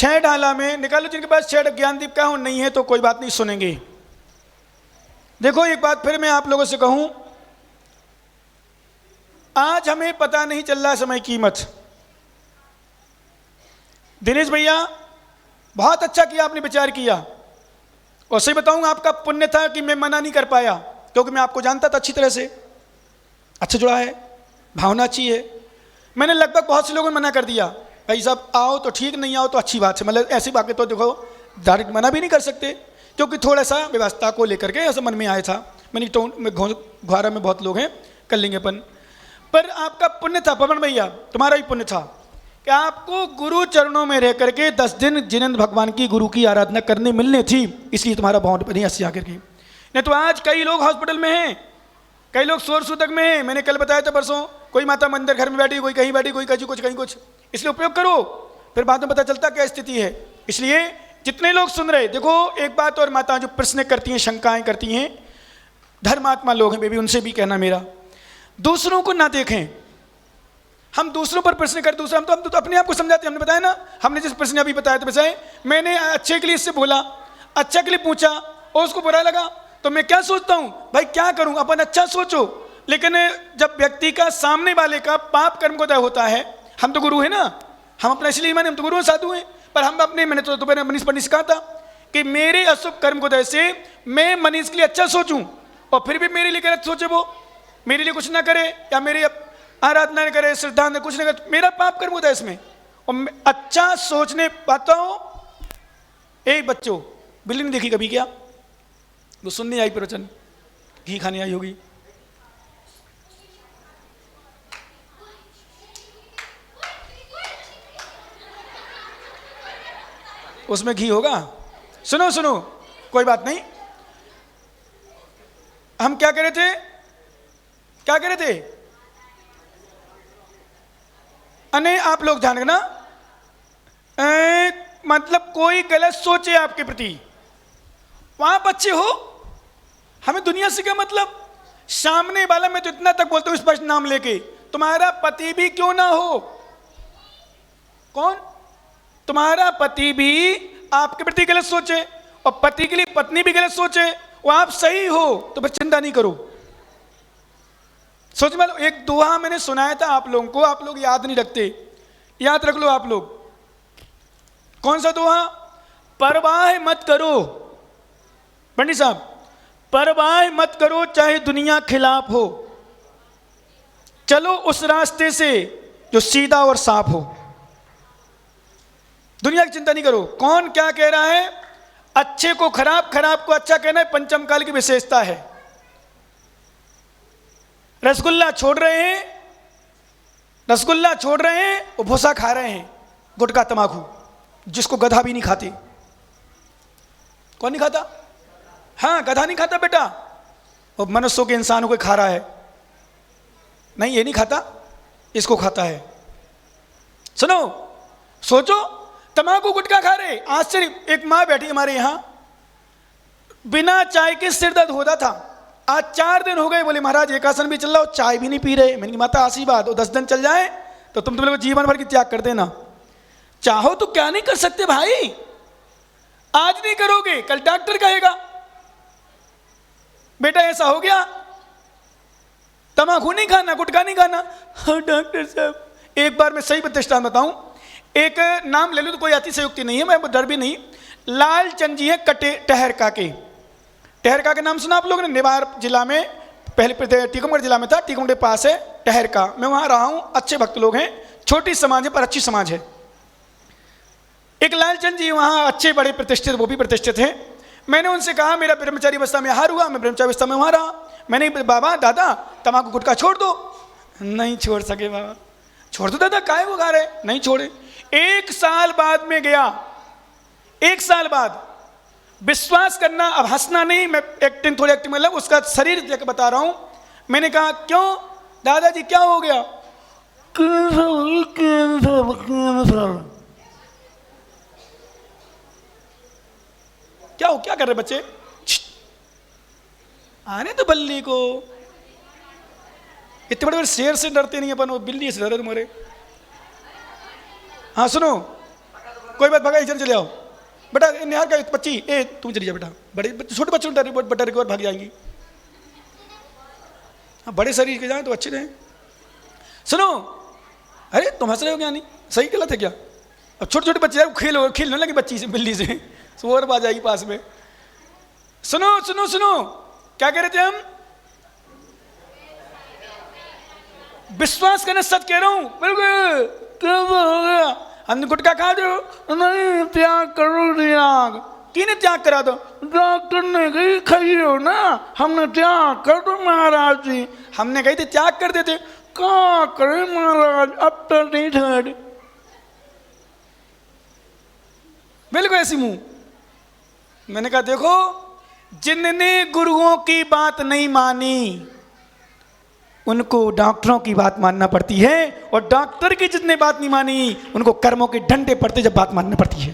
6 ढाला में निकालो जिनके पास 6 ज्ञानदीप का हो, नहीं है तो कोई बात नहीं, सुनेंगे। देखो एक बात फिर मैं आप लोगों से कहूं, आज हमें पता नहीं चल रहा समय कीमत। दिनेश भैया बहुत अच्छा किया, आपने विचार किया, और सही बताऊं आपका पुण्य था कि मैं मना नहीं कर पाया, क्योंकि मैं आपको जानता था अच्छी तरह से, अच्छा जुड़ा है, भावना अच्छी है। मैंने लगभग बहुत से लोगों ने मना कर दिया, भाई साहब आओ तो ठीक, नहीं आओ तो अच्छी बात है, मतलब ऐसी बातें तो देखो डायरेक्ट मना भी नहीं कर सकते, क्योंकि थोड़ा सा व्यवस्था को लेकर के ऐसा मन में आया था। मैंने तो घुआरा में बहुत लोग हैं, कर लेंगे अपन। पर आपका पुण्य था पवन भैया, तुम्हारा ही पुण्य था कि आपको गुरु चरणों में रह करके 10 दिन जिनेंद्र भगवान की गुरु की आराधना करने मिलने थी, इसलिए तुम्हारा बाउंड बनी हंसी आकर के। नहीं तो आज कई लोग हॉस्पिटल में हैं, कई लोग शोर सूतक में हैं। मैंने कल बताया था परसों, कोई माता मंदिर घर में बैठी, कोई कहीं बैठी, कोई कहीं कुछ कहीं कुछ। इसलिए उपयोग करो, फिर बाद में पता चलता क्या स्थिति है। इसलिए जितने लोग सुन रहे, देखो एक बात और, माता जो प्रश्न करती हैं, शंकाएं करती हैं, धर्मात्मा लोग हैं बेबी, उनसे भी कहना मेरा, दूसरों को ना देखें। हम दूसरों पर प्रश्न कर, दूसरा हम तो अपने आप को समझाते। हमने बताया ना, हमने जिस प्रश्न अभी बताया था वैसे मैंने अच्छे के लिए इससे बोला, अच्छा के लिए पूछा और उसको बुरा लगा, तो मैं क्या सोचता हूं भाई, क्या करूं, अपन अच्छा सोचो। लेकिन जब व्यक्ति का सामने वाले का पाप कर्म को तय होता है, हम तो गुरु है ना, हम अपना इसलिए माने, हम तो गुरु हैं, साधु हैं, पर हम अपने, मैंने तो मैंने मनीष पर कहा था कि मेरे अशुभ कर्म को तय से मैं मनीष के लिए अच्छा सोचूं, और फिर भी मेरे लिए गलत सोचे, वो मेरे लिए कुछ ना करे या मेरी आराधना न करे, श्रद्धा न कुछ न करे, मेरा पाप कर्म होता है इसमें। और अच्छा सोचने पाता हूं। एक बच्चों, बिल्ली नहीं देखी कभी क्या? वो सुनने आई प्रवचन, घी खाने आई होगी। उसमें घी होगा। सुनो सुनो, कोई बात नहीं। हम क्या कह रहे थे, क्या कह रहे थे? अने आप लोग ध्यान रखना, मतलब कोई गलत सोचे आपके प्रति, वहां बच्चे हो, हमें दुनिया से क्या मतलब। सामने वाला, मैं तो इतना तक बोलता हूं स्पष्ट नाम लेके, तुम्हारा पति भी क्यों ना हो, कौन, तुम्हारा पति भी आपके प्रति गलत सोचे और पति के लिए पत्नी भी गलत सोचे, वो आप सही हो तो फिर चिंता नहीं करो। सोच मान लो, एक दोहा मैंने सुनाया था आप लोगों को, आप लोग याद नहीं रखते, याद रख लो आप लोग। कौन सा दोहा? परवाह मत करो, पंडित साहब, परवाह मत करो चाहे दुनिया खिलाफ हो, चलो उस रास्ते से जो सीधा और साफ हो। दुनिया की चिंता नहीं करो, कौन क्या कह रहा है, अच्छे को खराब, खराब को अच्छा कहना है, पंचम काल की विशेषता है। रसगुल्ला छोड़ रहे हैं, रसगुल्ला छोड़ रहे हैं, वो भूसा खा रहे हैं, गुटखा तमाकू, जिसको गधा भी नहीं खाते। कौन नहीं खाता? हाँ, गधा नहीं खाता बेटा, वो मनुष्यों के, इंसानों को खा रहा है। नहीं, ये नहीं खाता, इसको खाता है। सुनो, सोचो, तमाकू गुटखा खा रहे। आश्चर्य, एक माँ बैठी हमारे यहाँ, बिना चाय के सिर दर्द होता था, आज 4 दिन हो गए, बोले महाराज एक आसन भी चल रहा हो, चाय भी नहीं पी रहे। मैंने कहा माता आशीर्वाद, और 10 दिन चल जाए तो तुम लोग जीवन भर की त्याग कर देना। चाहो तो क्या नहीं कर सकते भाई, आज नहीं करोगे कल डॉक्टर कहेगा बेटा ऐसा हो गया, तमाकू नहीं खाना, गुटखा नहीं खाना। हाँ डॉक्टर साहब, एक बार मैं सही दृष्टांत बताऊं, एक नाम ले लो तो कोई अतिशयोक्ति नहीं है, मैं डर भी नहीं। लालचंद जी है कटे टहरका के, टहरका के नाम सुना आप लोगों ने? निवार जिला में, पहले टीकमगढ़ जिला में था, टीकमगढ़ के पास है टहरका। मैं वहां रहा हूं, अच्छे भक्त लोग हैं, छोटी समाज है पर अच्छी समाज है। एक लालचंद जी वहां अच्छे बड़े प्रतिष्ठित, वो भी प्रतिष्ठित हैं। मैंने उनसे कहा, मेरा ब्रह्मचारी अवस्था में हार हुआ, मैं ब्रह्मचारी अवस्था में वहां रहा। मैंने बाबा दादा तमाकू गुटखा छोड़ दो। नहीं छोड़ सके बाबा। छोड़ दो दादा, काहे वो खा रहे? नहीं छोड़े। 1 साल बाद में गया, 1 साल बाद, विश्वास करना, अब हंसना नहीं, मैं एक्टिंग थोड़ी एक्टिंग मतलब उसका शरीर देख बता रहा हूं। मैंने कहा क्यों दादाजी क्या हो गया? क्या हो, क्या कर रहे बच्चे? आने तो बल्ली को, इतने बड़े बड़े शेर से डरते नहीं अपन, वो बिल्ली से डरे तुम्हारे। हाँ सुनो, कोई बात, भगा इधर चले आओ बेटा। निहार का बच्ची, ए तुम चली जा बेटा। बड़े छोटे बच्चों डर बटा रिकवर भाग जाएंगी। हाँ, बड़े शरीर के जाए तो अच्छे रहे। सुनो, अरे तुम हंस रहे हो क्या? नहीं सही गलत है क्या? अब छोटे छोटे बच्चे खेलने लगे बच्ची से, बिल्ली से, और आ जाएगी पास में। सुनो सुनो सुनो, क्या कह रहे थे हम? विश्वास करना, सच कह रहा हूं बिल्कुल। क्या हो गया? हमने गुटखा खा दो? नहीं, त्याग करो त्याग। किने त्याग करा दो? डॉक्टर ने कही खाई हो ना, हमने त्याग कर दो महाराज जी। हमने कही थी त्याग कर देते। क्या करे महाराज, अब तो नहीं थर्ड। बिल्कुल ऐसी मुंह। मैंने कहा देखो, जिनने गुरुओं की बात नहीं मानी उनको डॉक्टरों की बात मानना पड़ती है, और डॉक्टर की जितने बात नहीं मानी उनको कर्मों के डंडे पड़ते जब बात माननी पड़ती है।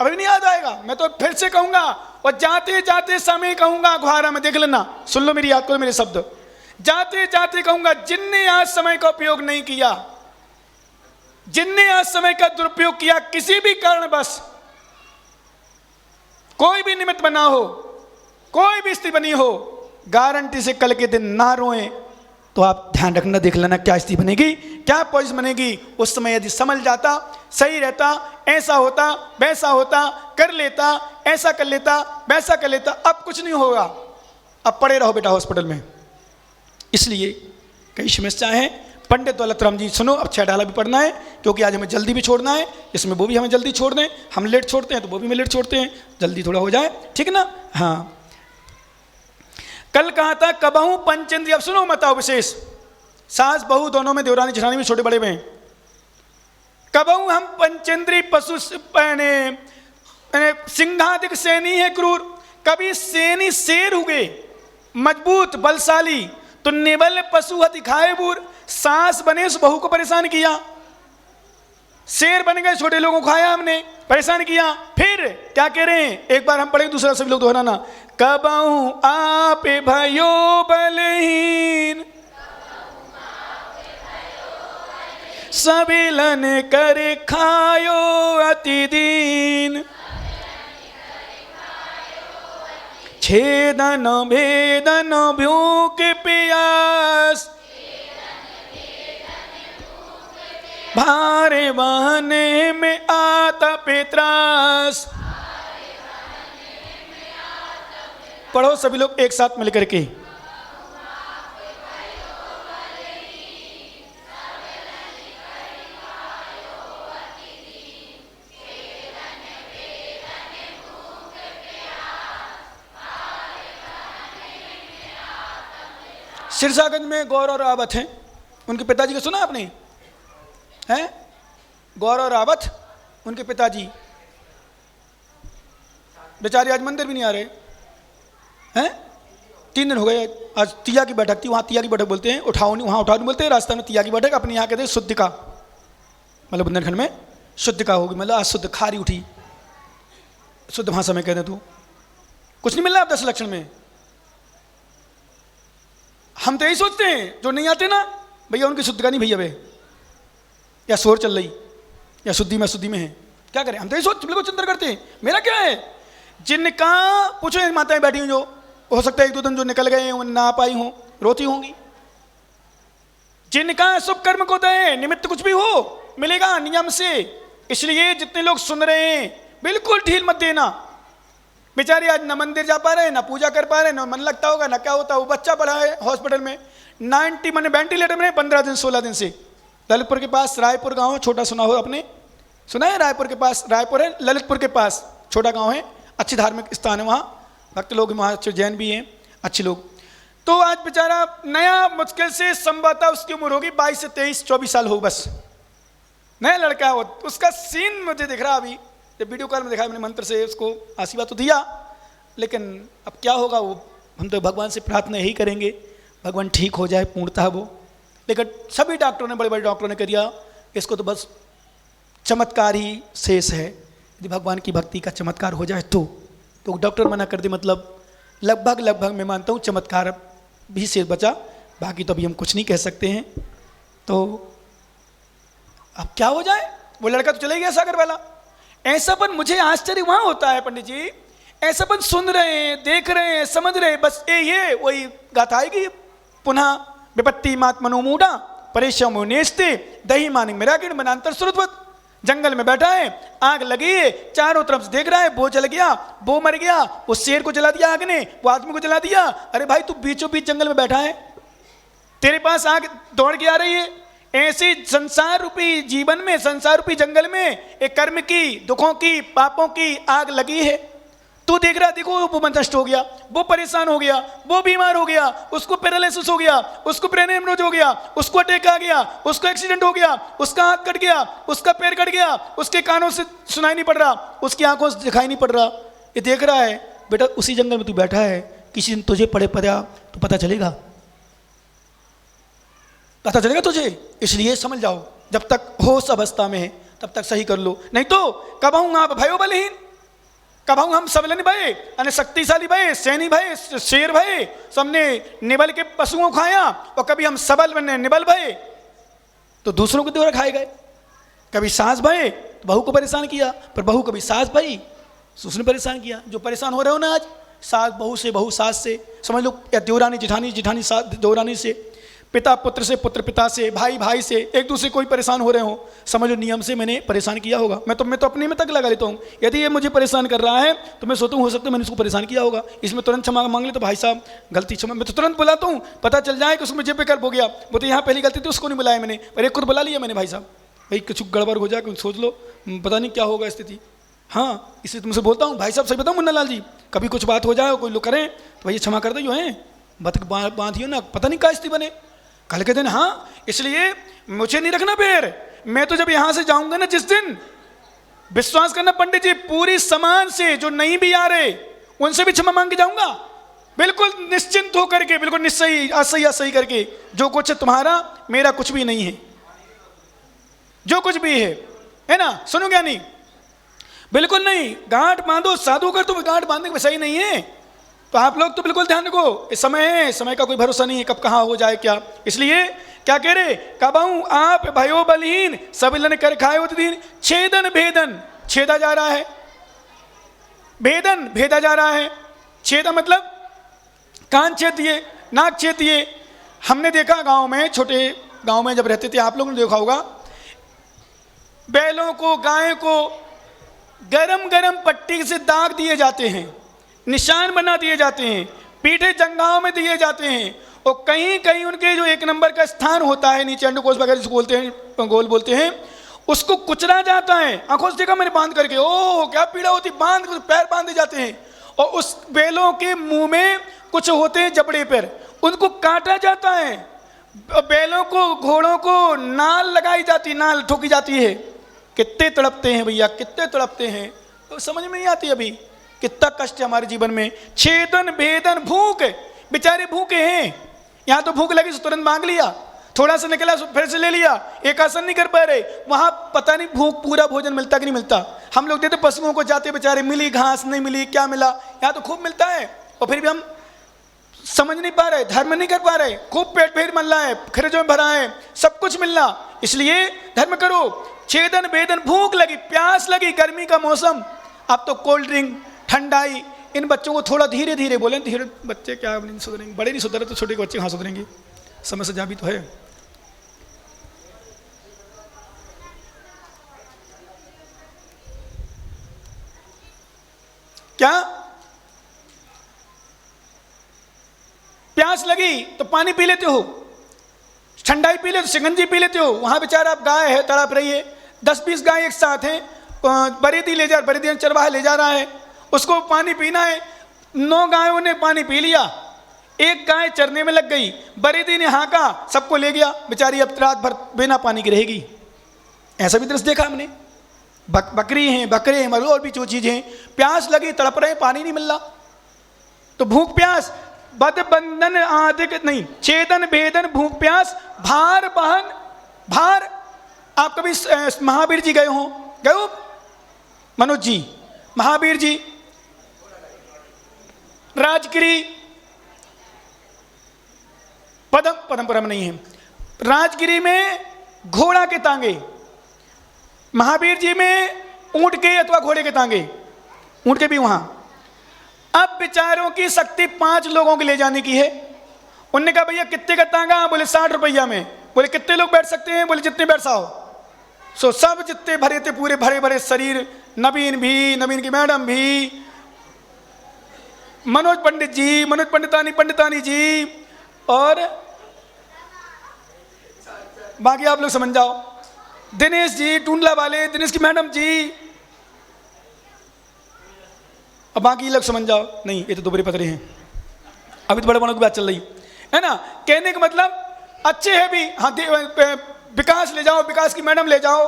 अभी नहीं याद आएगा, मैं तो फिर से कहूंगा, और जाते जाते समय कहूंगा अखबार में, देख लेना, सुन लो मेरी, याद करो मेरे शब्द। जाते जाते कहूंगा, जिनने आज समय का उपयोग नहीं किया, जिनने आज समय का दुरुपयोग किया किसी भी कारण बस, कोई भी निमित्त बना हो, कोई भी स्थिति बनी हो, गारंटी से कल के दिन ना रोएं। तो आप ध्यान रखना, देख लेना क्या स्थिति बनेगी, क्या पोजीशन बनेगी। उस समय यदि समझ जाता, सही रहता, ऐसा होता, वैसा होता, कर लेता, ऐसा कर लेता, वैसा कर लेता, अब कुछ नहीं होगा। अब पड़े रहो बेटा हॉस्पिटल में। इसलिए कई समस्या है। पंडित दौलत राम जी सुनो, अब 6 डाला भी पढ़ना है, क्योंकि आज हमें जल्दी भी छोड़ना है। इसमें वो भी हमें जल्दी छोड़ दें, हम लेट छोड़ते हैं तो वो भी हमें लेट छोड़ते हैं, जल्दी थोड़ा हो जाए, ठीक है ना। हाँ, कल कहा था कबहू पंचेंद्रिय। अब सुनो बताओ विशेष, सास बहू दोनों में, देवरानी जेठानी में, छोटे बड़े में, कबहू हम पंचेंद्रिय पशु सिंहाधिक सैनी है क्रूर। कभी सैनी शेर हुए मजबूत बलशाली, तो निबल पशु दिखाए बूर। सास बने उस बहू को परेशान किया, शेर बन गए, छोटे लोगों को खाया हमने, परेशान किया। फिर क्या कह रहे हैं, एक बार हम पढ़ेंगे, दूसरा सभी लोग दोहराना। कबहू आप भयो बलहीन, सबिलन करे खायो अति दीन। छेदन भेदन भूख प्यास, भारे बहने में आता पित्रास। पढ़ो सभी लोग एक साथ मिलकर के। सिरसागंज में गौरव रावत हैं, उनके पिताजी को सुना आपने? हैं गौरव रावत, उनके पिताजी बेचारे आज मंदिर भी नहीं आ रहे हैं। 3 दिन हो गए, आज तिया की बैठक थी, वहाँ तिया की बैठक बोलते हैं, उठाओनी, वहाँ उठाओनी बोलते हैं, राजस्थान में तिया की बैठक, अपने यहाँ कहते हैं शुद्धिका, मतलब बुंदेलखंड में शुद्धिका होगी, मतलब आज शुद्ध खारी उठी, शुद्ध भाषा में कहते हैं। तो कुछ नहीं मिल रहा अब 10 लक्षण में। हम तो यही सोचते हैं, जो नहीं आते ना भैया उनकी शुद्धिका नहीं भैया वे, या शोर चल रही, या शुद्धि में है, क्या करें। हम तो यही सोच बिल्कुल चिंतन करते हैं। मेरा क्या है, जिनका पूछो माताएं बैठी हुई, जो हो सकता है 1-2 दिन जो निकल गए हैं ना पाई हों, रोती होंगी। जिनका शुभ कर्म को दे, निमित्त कुछ भी हो मिलेगा नियम से। इसलिए जितने लोग सुन रहे हैं बिल्कुल ढील मत देना। बेचारे आज न मंदिर जा पा रहे, ना पूजा कर पा रहे, ना मन लगता होगा, ना क्या होता। वो बच्चा पड़ा है हॉस्पिटल में 90 मन वेंटिलेटर में 15 दिन 16 दिन से। ललितपुर के पास रायपुर गांव, छोटा सुना हो आपने, सुना है? रायपुर के पास, रायपुर है ललितपुर के पास, छोटा गांव है, अच्छी धार्मिक स्थान है, वहाँ भक्त लोग, वहाँ जैन भी हैं, अच्छे लोग। तो आज बेचारा नया, मुश्किल से संभवतः उसकी उम्र होगी 22 से 23-24 साल हो, बस नया लड़का हो। उसका सीन मुझे दिख रहा अभी, जब वीडियो कॉल में दिखाया मैंने, मंत्र से उसको आशीर्वाद तो दिया, लेकिन अब क्या होगा वो हम तो भगवान से प्रार्थना यही करेंगे, भगवान ठीक हो जाए पूर्णतः वो। लेकिन सभी डॉक्टरों ने, बड़े बड़े डॉक्टरों ने कह दिया इसको तो बस चमत्कार ही शेष है, यदि भगवान की भक्ति का चमत्कार हो जाए तो डॉक्टर मना कर दे, मतलब लगभग मैं मानता हूँ चमत्कार भी शेष बचा, बाकी तो अभी हम कुछ नहीं कह सकते हैं। तो अब क्या हो जाए, वो लड़का तो चले गया सागर वाला। ऐसापन मुझे आश्चर्य वहां होता है पंडित जी, ऐसापन सुन रहे हैं, देख रहे हैं, समझ रहे हैं, बस ये वही गाथा है कि पुनः विपत्ति मात मनोमूढ़ा परेशम नेस्ते दही मानिक मेरा किण मनांतर स्रोतवत। जंगल में बैठा है, आग लगी है, चारों तरफ से देख रहा है, वो जल गया, वो मर गया, वो शेर को जला दिया आग ने, वो आदमी को जला दिया। अरे भाई तू बीचों बीच जंगल में बैठा है, तेरे पास आग दौड़ के आ रही है। ऐसे संसार रूपी जीवन में, संसार रूपी जंगल में एक कर्म की, दुखों की, पापों की आग लगी है। तू देख रहा, देखो वो नष्ट हो गया, वो परेशान हो गया, वो बीमार हो गया, उसको पैरालिसिस हो गया, उसको ब्रेन हेमरेज हो गया, उसको अटैक आ गया, उसको एक्सीडेंट हो गया, उसका हाथ कट गया, उसका पैर कट गया, उसके कानों से सुनाई नहीं पड़ रहा, उसकी आंखों से दिखाई नहीं पड़ रहा। ये देख रहा है बेटा, उसी जंगल में तू बैठा है, किसी दिन तुझे पड़े पड़ा तो पता चलेगा, पता चलेगा तुझे। इसलिए समझ जाओ, जब तक होश अवस्था में है तब तक सही कर लो, नहीं तो कब आऊंगा आप भयो बलहीन, कब आऊँ हम सबले भये, अने शक्तिशाली भये, सैनी भये, शेर भये, सबने निबल के पशुओं खाया, और कभी हम सबल बने निबल भये तो दूसरों को द्वारा खाए गए। कभी सास भये तो बहू को परेशान किया, पर बहू कभी सास भई उसने परेशान किया। जो परेशान हो रहे हो ना आज, सास बहू से, बहू सास से, समझ लो, या देवरानी जिठानी, जिठानी सास देवरानी से, पिता पुत्र से, पुत्र पिता से, भाई भाई से, एक दूसरे कोई परेशान हो रहे हो, समझ लो नियम से मैंने परेशान किया होगा। मैं तो अपने में तक लगा लेता हूँ, यदि ये मुझे परेशान कर रहा है तो मैं सोचता हूँ हो सकता है मैंने उसको परेशान किया होगा, इसमें तुरंत क्षमा मांग ले तो भाई साहब गलती क्षमा, मैं तो तुरंत बुलाता हूँ, पता चल जाए कि उसको मुझे बेकल्प हो गया, वो तो यहाँ पहली गलती थी, उसको नहीं बुलाया मैंने, पर एक खुद बुला लिया मैंने, भाई साहब भाई कुछ गड़बड़ हो जाए, कुछ सोच लो, पता नहीं क्या होगा स्थिति। हाँ, इसलिए तुमसे बोलता हूँ भाई साहब, सही बताऊँ मुन्ना लाल जी, कभी कुछ बात हो जाए, कोई लोग करें तो भाई क्षमा कर दो, है बांधियो ना, पता नहीं क्या स्थिति बने कल के दिन। हाँ, इसलिए मुझे नहीं रखना पैर, मैं तो जब यहां से जाऊंगा ना जिस दिन, विश्वास करना पंडित जी, पूरी समाज से जो नहीं भी आ रहे उनसे भी क्षमा मांग के जाऊंगा, बिल्कुल निश्चिंत होकर के, बिल्कुल निश्चयी, असही असही करके, जो कुछ है तुम्हारा, मेरा कुछ भी नहीं है, जो कुछ भी है ना, सुनो क्या नहीं, बिल्कुल नहीं। गांठ बांधो साधु कर, तो गांठ बांधने में सही नहीं है, तो आप लोग तो बिल्कुल ध्यान रखो, इस समय है, समय का कोई भरोसा नहीं है, कब कहाँ हो जाए क्या। इसलिए क्या कह रहे, कब आऊं आप भयो बलहीन, सब लन कर खाए होते दिन, छेदन भेदन, छेदा जा रहा है, भेदन भेदा जा रहा है। छेदा मतलब कान छेदिए, नाक छेदिए। हमने देखा गांव में, छोटे गांव में जब रहते थे, आप लोगों ने देखा होगा, बैलों को, गाय को गरम गरम पट्टी से दाग दिए जाते हैं, निशान बना दिए जाते हैं, पीठे जंघाओं में दिए जाते हैं, और कहीं कहीं उनके जो एक नंबर का स्थान होता है नीचे, अंडकोश वगैरह जिसको बोलते हैं, गोल बोलते हैं, उसको कुचला जाता है। आंखों से देखा मैंने बांध करके, ओह क्या पीड़ा होती, बांध पैर बांधे जाते हैं, और उस बैलों के मुंह में कुछ होते हैं जबड़े पर, उनको काटा जाता है। बैलों को, घोड़ों को नाल लगाई जाती, नाल ठोकी जाती है। कितने तड़पते हैं भैया, कितने तड़पते हैं, तो समझ में नहीं आती अभी कितना कष्ट है हमारे जीवन में। छेदन भेदन, भूख, बेचारे भूखे हैं, यहाँ तो भूख लगी तो तुरंत मांग लिया, थोड़ा सा निकला फिर से ले लिया, एक आसन नहीं कर पा रहे, वहां पता नहीं भूख पूरा भोजन मिलता कि नहीं मिलता। हम लोग देते पशुओं को, जाते बेचारे, मिली घास नहीं मिली, क्या मिला, यहाँ तो खूब मिलता है, और फिर भी हम समझ नहीं पा रहे, धर्म नहीं कर पा रहे, खूब पेट पेट मिल रहा है, खरीजों में भरा है, सब कुछ मिल रहा। इसलिए धर्म करो। छेदन भेदन, भूख लगी, प्यास लगी, गर्मी का मौसम, अब तो कोल्ड ड्रिंक, ठंडाई। इन बच्चों को थोड़ा धीरे धीरे बोलें, धीरे, बच्चे क्या नहीं सुधरेंगे, बड़े नहीं सुधरे तो छोटे के बच्चे कहाँ सुधरेंगे, समय से जा भी तो है। क्या प्यास लगी तो पानी पी लेते हो, ठंडाई पी लेते, शिकंजी पी लेते हो। वहां बेचारा आप गाय है, तड़प रही है, 10-20 गाय एक साथ है, बरीदी ले जा, बरीदी चरवाहा ले जा रहा है, उसको पानी पीना है। 9 गायों ने पानी पी लिया, एक गाय चरने में लग गई, बरीदी ने हाका, सबको ले गया, बेचारी अब रात भर बिना पानी की रहेगी। ऐसा भी दृश्य देखा हमने। बकरी हैं, बकरे हैं, और भी जो चीजें हैं, प्यास लगी, तड़प रहे, पानी नहीं मिल रहा, तो भूख प्यास, बद बंधन आदिक नहीं, छेदन भेदन, भूख प्यास, भार बहन, भार। आप कभी महावीर जी गए हो, गए हो मनोज जी, महावीर जी, राजगिरी, पदमपुरा में नहीं है, राजगिरी में घोड़ा के तांगे, महावीर जी में ऊंट के अथवा घोड़े के तांगे, ऊंट के भी वहां। अब बेचारों की शक्ति 5 लोगों के ले जाने की है। उनने कहा भैया कितने का तांगा? बोले 60 रुपया में। बोले कितने लोग बैठ सकते हैं? बोले जितने बैठ साओ। सो सब जितने भरे थे, पूरे भरे भरे शरीर, नवीन भी, नवीन की मैडम भी, मनोज पंडित जी, मनोज पंडितानी जी, और बाकी आप लोग समझ जाओ, दिनेश जी, टूंडला वाले, दिनेश की मैडम जी, अब बाकी लोग समझ जाओ। नहीं, ये तो दोबरे पतरे हैं, अभी तो बड़े बड़ों की बात चल रही है ना। कहने का मतलब अच्छे है भी, हाँ विकास ले जाओ, विकास की मैडम ले जाओ,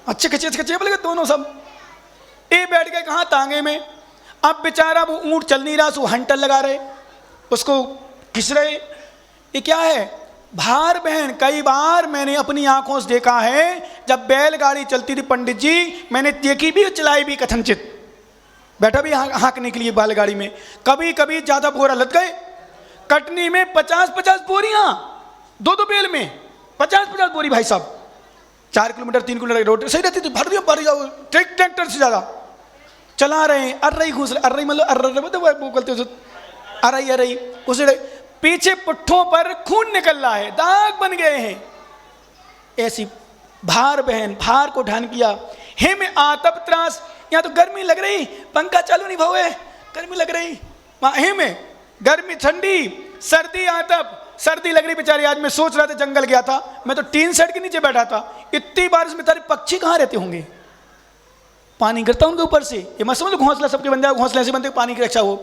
अच्छे खचे बोले दोनों सब। ये बैठ गए कहाँ? तांगे में। अब बेचारा वो ऊंट चल नहीं रहा, सो हंटर लगा रहे, उसको खिंच रहे। ये क्या है? भार बहन। कई बार मैंने अपनी आंखों से देखा है, जब बैलगाड़ी चलती थी पंडित जी, मैंने देखी भी, चलाई भी कथनचित, बैठा भी हाँकने के लिए बैलगाड़ी में। कभी कभी ज्यादा बोरा लद गए, कटनी में 50-50 बोरियां, 2-2 बैल में 50-50 बोरी भाई साहब। 4 किलोमीटर 3 किलोमीटर रोड सही रहती थी, भर दिया भर जाओ, ट्रैक्टर से ज्यादा चला रहे हैं। अर्रई घुस रहे, अर्रई मतलब वो बोलते अर्रई उस पीछे पुट्ठों पर खून निकल रहा है, दाग बन गए हैं। ऐसी भार बहन, भार को ढान किया। हे में आतप त्रास, यहाँ तो गर्मी लग रही, पंखा चालू नहीं भावे, गर्मी लग रही। हे में गर्मी, ठंडी, सर्दी, आतप, सर्दी लग रही बेचारी। आज मैं सोच रहा था, जंगल गया था मैं, तो टीन सेट के नीचे बैठा था, इतनी बारिश में तारे पक्षी कहाँ रहते होंगे, पानी गिरता उनके ऊपर से। ये मत समझ घोंसला सबके बन जाए, घोंसले ऐसे बनते पानी की रक्षा हो।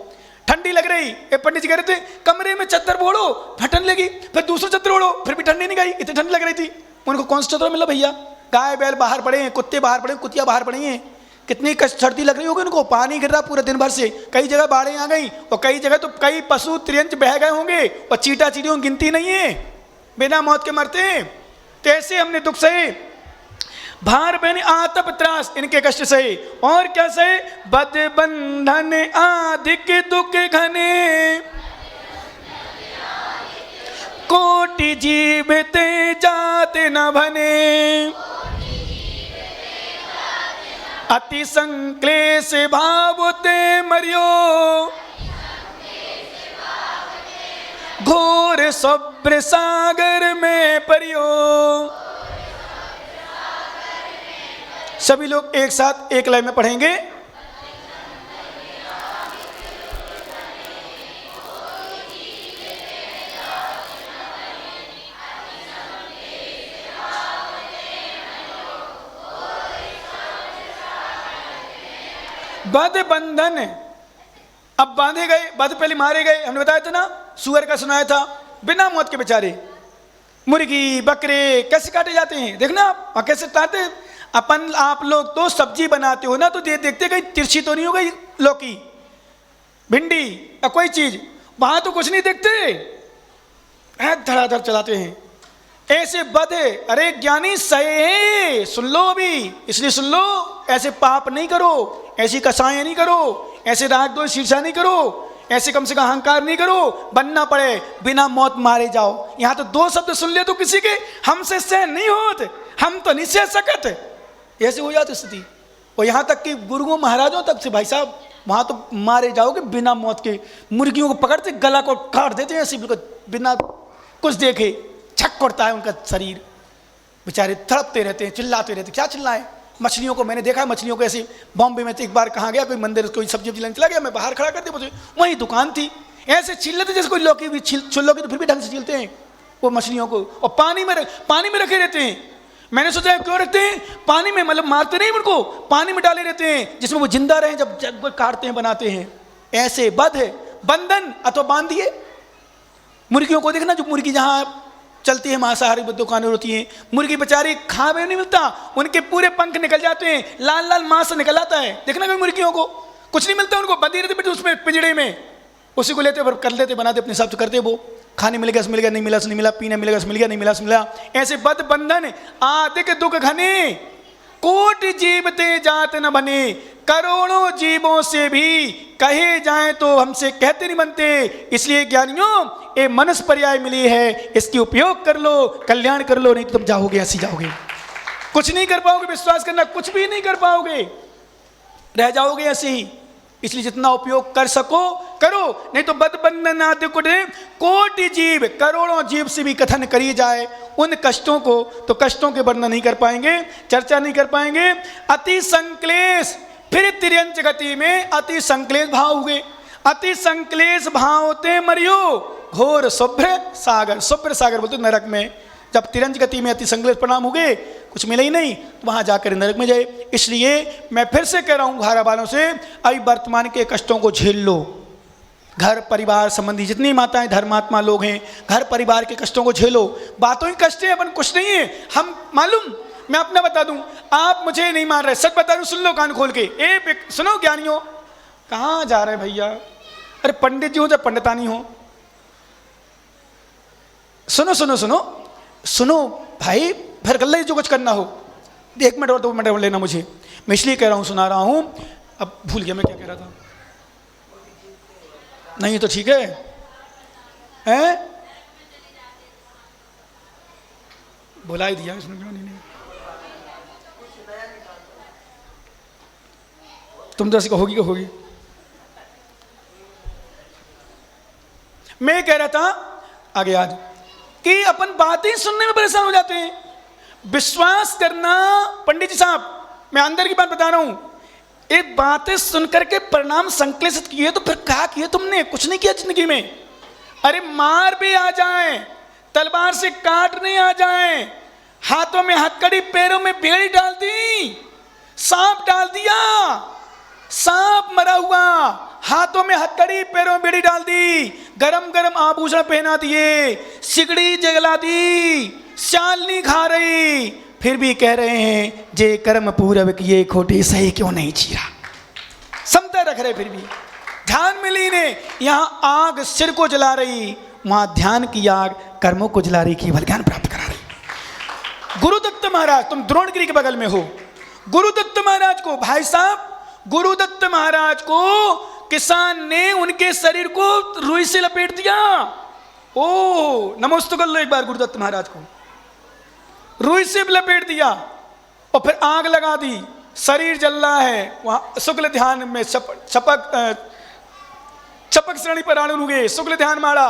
ठंडी लग रही, ये पंडित जी कह रहे थे कमरे में चद्दर ओढ़ो, फटन लगी, फिर दूसरा चद्दर ओढ़ो, फिर भी ठंडी नहीं गई, इतनी ठंडी लग रही थी। उनको कौन सा चद्दर मिला भैया? गाय बैल बाहर पड़े हैं, कुत्ते बाहर पड़े हैं, कुतिया बाहर पड़ी हैं, कितनी सर्दी लग रही होगी उनको। पानी गिर रहा पूरे दिन भर से, कई जगह बाढ़ें आ गई, और कई जगह तो कई पशु त्रियंच बह गए होंगे, और चीटा चीटियों की गिनती नहीं है, बिना मौत के मरते हैं। तो ऐसे हमने दुख सहे, भार बहन आतप त्रास, इनके कष्ट सहे। और क्या सहे? बद बंधन आधिक दुख घने, कोटि जीवते जाते न भने, अति संक्लेश भावते मरियो, घोर सब्र सागर में परियो। सभी लोग एक साथ एक लाइन में पढ़ेंगे। बद बंधन, अब बांधे गए, बद पहले मारे गए, हमने बताया था ना, सुअर का सुनाया था, बिना मौत के बेचारे। मुर्गी बकरे कैसे काटे जाते हैं, देखना आप कैसे काटते। अपन आप लोग तो सब्जी बनाते हो ना, तो देखते कहीं तिरछी तो नहीं हो गई लौकी, भिंडी या कोई चीज, वहां तो कुछ नहीं देखते, धड़ाधड़ चलाते हैं। ऐसे बधे, अरे ज्ञानी सहे, सुन लो अभी, इसलिए सुन लो, ऐसे पाप नहीं करो, ऐसी कसाएं नहीं करो, ऐसे राग दो शीर्षा नहीं करो, ऐसे कम से कम अहंकार नहीं करो, बनना पड़े बिना मौत मारे जाओ। यहाँ तो 2 शब्द सुन ले तो किसी के हमसे सहन नहीं होते, हम तो नहीं सह सकते, ऐसे हो जाती स्थिति। और यहाँ तक कि गुरुओं महाराजों तक से भाई साहब, वहाँ तो मारे जाओगे बिना मौत के। मुर्गियों को पकड़ते गला को काट देते हैं ऐसे, बिना कुछ देखे, छक करता है उनका शरीर, बेचारे तड़पते रहते हैं, चिल्लाते रहते हैं। क्या चिल्लाए? मछलियों को मैंने देखा है, मछलियों को ऐसे। बॉम्बे में तो एक बार कहाँ गया, कोई मंदिर, कोई सब्जी लेने चला गया, मैं बाहर खड़ा कर दिया, वहीं दुकान थी, ऐसे छील लेते जैसे कोई लौकी भी छील लोगे तो फिर भी ढंग से छीलते हैं वो मछलियों को, और पानी में रखे रहते हैं। मैंने सोचा क्यों रखते हैं पानी में, मतलब मारते नहीं उनको, पानी में डाले रहते हैं जिसमें वो जिंदा रहे, जब काटते हैं बनाते हैं। ऐसे बध है, बंधन अथवा बांध दिए। मुर्गियों को देखना, जो मुर्गी जहाँ चलती है, मांसाहारी दुकानें होती हैं, मुर्गी बेचारी खावे नहीं मिलता, उनके पूरे पंख निकल जाते हैं, लाल लाल मांस निकल आता है। देखना कभी मुर्गियों को कुछ नहीं मिलता, उनको बंधी रहती उसमें पिंजड़े में, उसी को लेते कर लेते, बनाते, अपने हिसाब से करते। वो खाने मिलेगा मिल गया, नहीं मिला नहीं मिला, पीने मिलेगा मिल गया, नहीं मिला मिला। ऐसे बद बंधन आदिक दुख घने, कोटि जीवते जात न बने, करोड़ों जीवों से भी कहे जाएं तो हमसे कहते नहीं बनते। इसलिए ज्ञानियों, ये मनस पर्याय मिली है, इसकी उपयोग कर लो, कल्याण कर लो, नहीं तो तुम जाओगे ऐसी जाओगे। कुछ नहीं कर पाओगे, विश्वास करना कुछ भी नहीं कर पाओगे, रह जाओगे ऐसे ही। इसलिए जितना उपयोग कर सको करो, नहीं तो बदबंधनादि कोटि जीव, करोड़ों जीव से भी कथन करी जाए उन कष्टों को, तो कष्टों के वर्णन नहीं कर पाएंगे, चर्चा नहीं कर पाएंगे। अति संक्लेश, फिर तिर्यंच गति में अति संक्लेश भाव हुए। अति संक्लेश भाव होते मरियो घोर शुभ्र सागर। शुभ्र सागर बोलते नरक में, जब तिरंज गति में अति संक्लेश परिणाम हो गए, कुछ मिला ही नहीं, तो वहां जाकर नरक में जाए। इसलिए मैं फिर से कह रहा हूं घारा वालों से, अभी वर्तमान के कष्टों को झेल लो। घर परिवार संबंधी जितनी माताएं धर्मात्मा लोग हैं, घर परिवार के कष्टों को झेलो। बातों ही कष्ट है, अपन कुछ नहीं है। हम मालूम, मैं अपना बता दूं, आप मुझे नहीं मान रहे, सच बता दूं, सुन लो कान खोल के। सुनो ज्ञानियों, कहाँ जा रहे भैया? अरे पंडित जी हो चाहे पंडितानी हो, सुनो सुनो सुनो सुनो भाई, फिर गल्ला जो कुछ करना हो 1 मिनट और 2 मिनट और लेना मुझे। मैं इसलिए कह रहा हूं, सुना रहा हूं। अब भूल गया मैं क्या कह रहा था। नहीं तो ठीक है, हैं? बुला ही दिया इसने, क्यों नहीं? तुम तो ऐसे कहोगी कहोगी। मैं कह रहा था आगे आज कि अपन बातें सुनने में परेशान हो जाते हैं। विश्वास करना पंडित जी साहब, मैं अंदर की बात बता रहा हूं, एक बातें सुनकर के परिणाम संक्लेशित किए तो फिर क्या किया तुमने? कुछ नहीं किया जिंदगी में। अरे मार भी आ जाए, तलवार से काटने आ जाए, हाथों में हथकड़ी, पैरों में बेड़ी डाल दी, सांप डाल दिया, सांप मरा हुआ, हाथों में हथकड़ी, पैरों में बेड़ी डाल दी, गरम गरम आभूषण पहना दिए, सिगड़ी जला दी, चालनी खा रही, फिर भी कह रहे हैं जे कर्म पूरब किए खोटे सही क्यों नहीं चीरा। समता रख रहे, फिर भी ध्यान में लीने। यहां आग सिर को जला रही, वहां ध्यान की आग कर्मों को जला रही, केवल ज्ञान प्राप्त करा रही। गुरुदत्त महाराज, तुम द्रोणगिरी के बगल में हो, गुरुदत्त महाराज को, भाई साहब गुरुदत्त महाराज को किसान ने उनके शरीर को रुई से लपेट दिया। ओ नमोस्तु कर लो एक बार गुरुदत्त महाराज को, रुई से लपेट दिया और फिर आग लगा दी, शरीर जल रहा है। वहां शुक्ल ध्यान में चपक श्रेणी पर आनंद हुए, शुक्ल ध्यान मारा,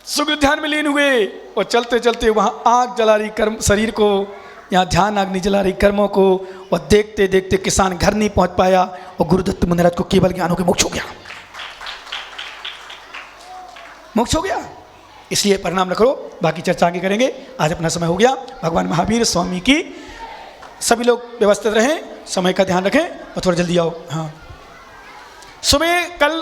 शुक्ल ध्यान में लीन हुए और चलते चलते वहां आग जला रही कर्म शरीर को, यहाँ ध्यान आग नहीं जला रही कर्मों को। और देखते देखते किसान घर नहीं पहुंच पाया और गुरुदत्त महाराज को केवल ज्ञान होकर मोक्ष हो गया, मोक्ष हो गया। इसलिए परिणाम न करो, बाकी चर्चा आगे करेंगे। आज अपना समय हो गया। भगवान महावीर स्वामी की, सभी लोग व्यवस्थित रहें, समय का ध्यान रखें और थोड़ा जल्दी आओ। हाँ, सुबह कल